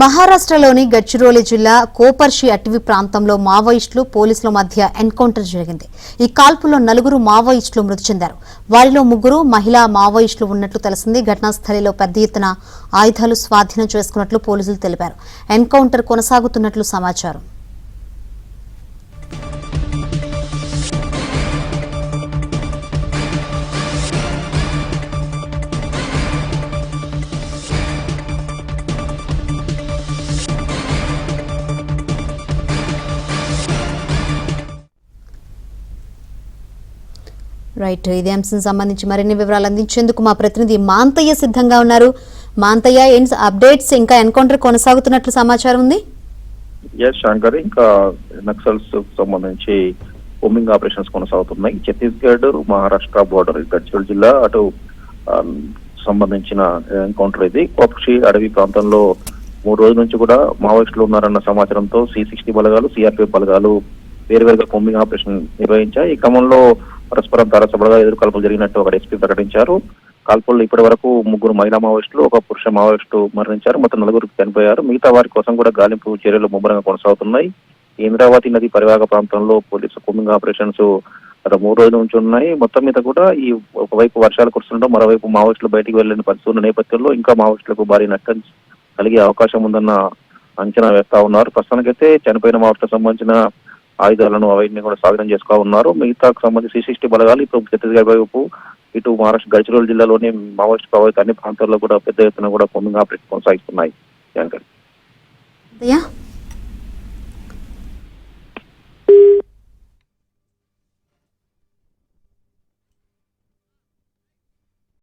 మహారాష్ట్రలోని గడ్చిరోలి జిల్లా కోపర్షి అటవీ ప్రాంతంలో మావోయిస్టులు పోలీసుల మధ్య ఎన్కౌంటర్ జరిగింది. ఈ కాల్పుల్లో 4 మావోయిస్టులు మృతి చెందారు. వారిలో 3 మహిళా మావోయిస్టులు ఉన్నట్లు తెలిసింది. ఘటనా స్థలిలో పెద్ద ఎత్తున ఆయుధాలు స్వాధీనం చేసుకున్నట్లు పోలీసులు తెలిపారు. ఎన్కౌంటర్ కొనసాగుతున్నట్లు సమాచారం. రైట్, ఇదే అంశం సంబంధించి మరిన్ని వివరాలు అందించేందుకు మా ప్రతినిధి మాంతయ్య సిద్ధంగా ఉన్నారు. మాంతయ్య, అప్డేట్స్, ఇంకా ఎన్కౌంటర్ కొనసాగుతున్నట్లు సమాచారం ఉంది. శంకర్, ఇంకా నక్సల్స్ సంబంధించి బొంబింగ్ ఆపరేషన్స్ కొనసాగుతున్నాయి. ఛత్తీస్గఢ్ మహారాష్ట్ర బోర్డర్ గడ్చిరోలి జిల్లా అటు సంబంధించిన ఎన్కౌంటర్ ఇది. కోపర్షి అడవి ప్రాంతంలో 3 రోజుల నుంచి కూడా మావోయిస్టులు ఉన్నారన్న సమాచారంతో C-60 బలగాలు, CRPF బలగాలు వేరువేరుగా బొంబింగ్ ఆపరేషన్ నిర్వహించాయి. ఈ క్రమంలో పరస్పరం తారసపడగా ఎదురు జరిగినట్టు ఒక ఎస్పీ ప్రకటించారు. కాల్పుల్లో ఇప్పటి వరకు 3 మహిళా మావోయిస్టులు, 1 పురుష మావోయిస్టు మరణించారు. మొత్తం 4 చనిపోయారు. మిగతా వారి కోసం కూడా గాలింపు చర్యలు ముమ్మరంగా కొనసాగుతున్నాయి. ఇంద్రావతి నది పరివాహక ప్రాంతంలో పోలీసు బొంబింగ్ ఆపరేషన్స్ గత 3 రోజుల నుంచి ఉన్నాయి. మొత్తం మీద కూడా ఈ ఒకవైపు వర్షాలు కురుస్తుండడం, మరోవైపు మావోయిస్టులు బయటికి వెళ్లేని పరిస్థితి ఉన్న నేపథ్యంలో ఇంకా మావోయిస్టులకు భారీ నష్టం కలిగే అవకాశం ఉందన్న అంచనా వేస్తా ఉన్నారు. ప్రస్తుతానికైతే చనిపోయిన మావోయిస్టులకు సంబంధించిన ఆయుధాలను అవన్నీ కూడా స్వాధీనం చేసుకో ఉన్నారు. మిగతాకు సంబంధించి C-60 బలగాలు ఇప్పుడు ఛత్తీస్గఢ్ వైపు, ఇటు మహారాష్ట్ర గడ్చిరోలి జిల్లాలోని మావోయిస్టు ప్రభావిత అన్ని ప్రాంతాల్లో కూడా పెద్ద ఎత్తున కూడా బొంబింగ్ ఆపరేషన్ కొనసాగిస్తున్నాయి.